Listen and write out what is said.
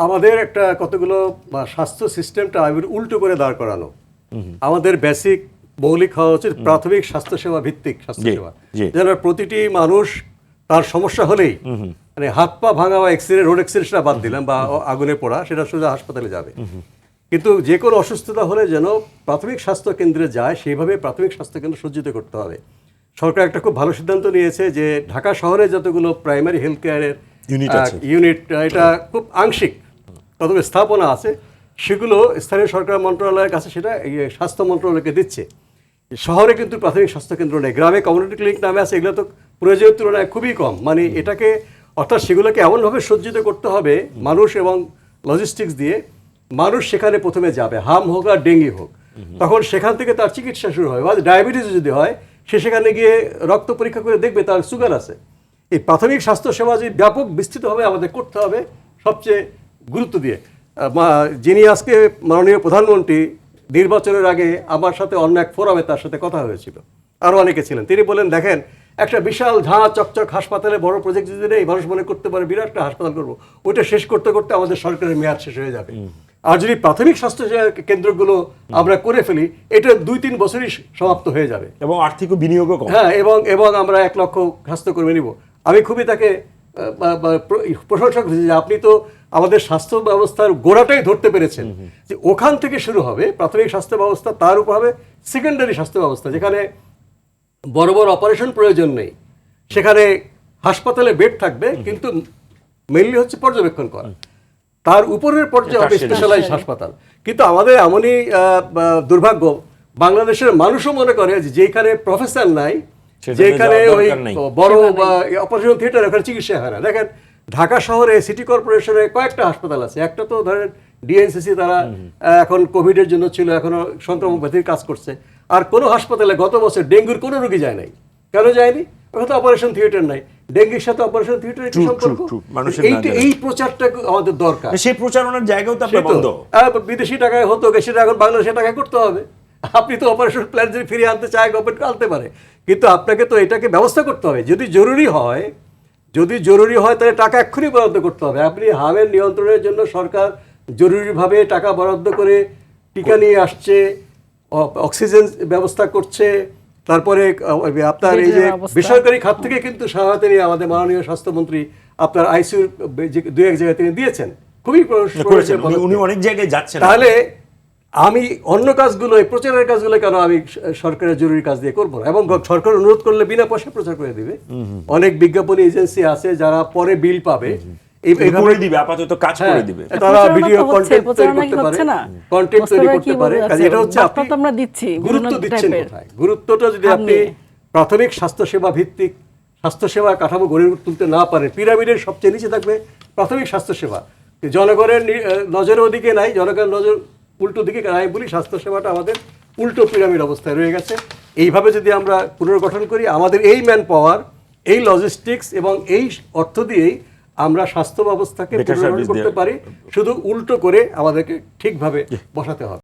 আমাদের একটা কতগুলো স্বাস্থ্য সিস্টেমটা উল্টো করে দাঁড় করানো। আমাদের বেসিক মৌলিক হওয়া উচিত প্রাথমিক স্বাস্থ্যসেবা ভিত্তিক স্বাস্থ্যসেবা, যেন প্রতিটি মানুষ তার সমস্যা হলেই মানে হাত পা ভাঙা বা এক্সরে রোড এক্সরেটা বাদ দিলাম বা আগুনে পড়া, সেটা সোজা হাসপাতালে যাবে। কিন্তু যে কোনো অসুস্থতা হলে যেন প্রাথমিক স্বাস্থ্য কেন্দ্রে যায়, সেইভাবে প্রাথমিক স্বাস্থ্য কেন্দ্র সজ্জিত করতে হবে। সরকার একটা খুব ভালো সিদ্ধান্ত নিয়েছে যে ঢাকা শহরে যতগুলো প্রাইমারি হেলথ কেয়ারের ইউনিট, এটা খুব আংশিক কতগুলো স্থাপনা আছে, সেগুলো স্থানীয় সরকার মন্ত্রণালয়ের কাছে সেটা স্বাস্থ্য মন্ত্রণালয়কে দিচ্ছে। শহরে কিন্তু প্রাথমিক স্বাস্থ্যকেন্দ্র নেই, গ্রামে কমিউনিটি ক্লিনিক নামে আছে, এগুলো তো প্রয়োজনের তুলনায় খুবই কম। মানে এটাকে অর্থাৎ সেগুলোকে এমনভাবে সজ্জিত করতে হবে মানুষ এবং লজিস্টিক্স দিয়ে, মানুষ সেখানে প্রথমে যাবে, হাম হোক আর ডেঙ্গি হোক, তখন সেখান থেকে তার চিকিৎসা শুরু হয়। বা ডায়াবেটিস যদি হয়, সে সেখানে গিয়ে রক্ত পরীক্ষা করে দেখবে তার সুগার আছে। এই প্রাথমিক স্বাস্থ্যসেবা যে ব্যাপক বিস্তৃতভাবে আমাদের করতে হবে সবচেয়ে গুরুত্ব দিয়ে। যিনি আজকে মাননীয় প্রধানমন্ত্রী নির্বাচনের আগে আমার সাথে অন্য এক ফোরামে তার সাথে কথা হয়েছিল, আরও অনেকে ছিলেন, তিনি বলেন দেখেন একটা বিশাল ঝাঁ চকচক হাসপাতালে বড় প্রজেক্ট যদি নেই, মানুষ মনে করতে পারে বিরাট একটা হাসপাতাল করবো, ওইটা শেষ করতে করতে আমাদের সরকারের মেয়াদ শেষ হয়ে যাবে। আর যদি প্রাথমিক স্বাস্থ্য কেন্দ্রগুলো আমরা করে ফেলি, এটা 2-3 বছরই সমাপ্ত হয়ে যাবে এবং আর্থিক বিনিয়োগও কম। হ্যাঁ, এবং আমরা 1 লক্ষ স্বাস্থ্যকর্মী নিব। আমি খুবই তাকে প্রশংসা করছি যে আপনি তো আমাদের স্বাস্থ্য ব্যবস্থার গোড়াটাই ধরতে পেরেছেন, যে ওখান থেকে শুরু হবে প্রাথমিক স্বাস্থ্য ব্যবস্থা, তার উপর হবে সেকেন্ডারি স্বাস্থ্য ব্যবস্থা, যেখানে বড় বড় অপারেশন প্রয়োজন নেই, সেখানে হাসপাতালে বেড থাকবে, কিন্তু মেইনলি হচ্ছে পর্যবেক্ষণ করা, তার উপরের পর্যায়ে হবে স্পেশালাইজ হাসপাতাল। কিন্তু আমাদের এমনই দুর্ভাগ্য, বাংলাদেশের মানুষও মনে করে যে যেখানে প্রফেসর নাই, যেখানে ওই বড় অপারেশন থিয়েটার, ওখানে চিকিৎসা হয় না। দেখেন ঢাকা শহরে সিটি কর্পোরেশনে কয়েকটা হাসপাতাল আছে, একটা তো ধরেন ডিএনসিসি, তারা এখন কোভিডের জন্য ছিল, এখনো সংক্রমক ব্যাধির কাজ করছে। আর কোনো হাসপাতালে গত বছর ডেঙ্গুর কোনো রোগী যায় নাই। কেন যায়নি? ওখানে তো অপারেশন থিয়েটার নাই। ডেঙ্গুর সাথে অপারেশন থিয়েটারের কি সম্পর্ক? এই প্রচারটা আমাদের দরকার। সেই প্রচারণার জায়গাও তো আপনার বন্ধ। বিদেশি টাকায় হতো, সেটা এখন বাংলাদেশের টাকায় করতে হবে। আপনি তো অপারেশন প্ল্যান যদি ফিরিয়ে আনতে চায়, গভর্নমেন্ট আনতে পারে, কিন্তু আপনাকে তো এটাকে ব্যবস্থা করতে হবে। যদি জরুরি হয় তাহলে টাকা এক্ষুনি বরাদ্দ করতে হবে। আপনি হামের নিয়ন্ত্রণের জন্য সরকার জরুরিভাবে টাকা বরাদ্দ করে টিকা নিয়ে আসছে, অক্সিজেন ব্যবস্থা করছে, তারপরে আপনার এই যে বেসরকারি খাত থেকে কিন্তু সহায়তা নিয়ে আমাদের মাননীয় স্বাস্থ্যমন্ত্রী আপনার আইসিইউ 2-1 জায়গায় তিনি দিয়েছেন, খুবই উনি অনেক জায়গায় যাচ্ছেন। তাহলে আমি অন্য কাজগুলো, প্রচারের কাজগুলো কেন আমি সরকারের জরুরি কাজ দিয়ে করবো না? এবং সরকার অনুরোধ করলে বিনা পয়সা প্রচার করে দিবে। অনেক বিজ্ঞাপনী এজেন্সি আছে যারা পরে বিল পাবে, আপাতত কাজ করে দিবে, তারা ভিডিও কন্টেন্ট তৈরি করতে পারে, কন্টেন্ট তৈরি করতে পারে। এটা হচ্ছে আপনি গুরুত্ব দিচ্ছেন কোথায়? গুরুত্বটা যদি আপনি প্রাথমিক স্বাস্থ্যসেবা ভিত্তিক স্বাস্থ্যসেবা কাঠামো গড়ে তুলতে না পারেন, পিরামিডের সবচেয়ে নিচে থাকবে প্রাথমিক স্বাস্থ্যসেবা, জনগণের নজরের ওদিকে নাই, জনগণের নজর উল্টো দিকে নাই বলি স্বাস্থ্যসেবাটা আমাদের উল্টো পিরামিড অবস্থায় রয়ে গেছে। এইভাবে যদি আমরা পুনর্গঠন করি, আমাদের এই ম্যান পাওয়ার, এই লজিস্টিক্স এবং এই অর্থ দিয়েই আমরা স্বাস্থ্য ব্যবস্থাকে পুনর্গঠন করতে পারি। শুধু উল্টো করে আমাদেরকে ঠিকভাবে বসাতে হবে।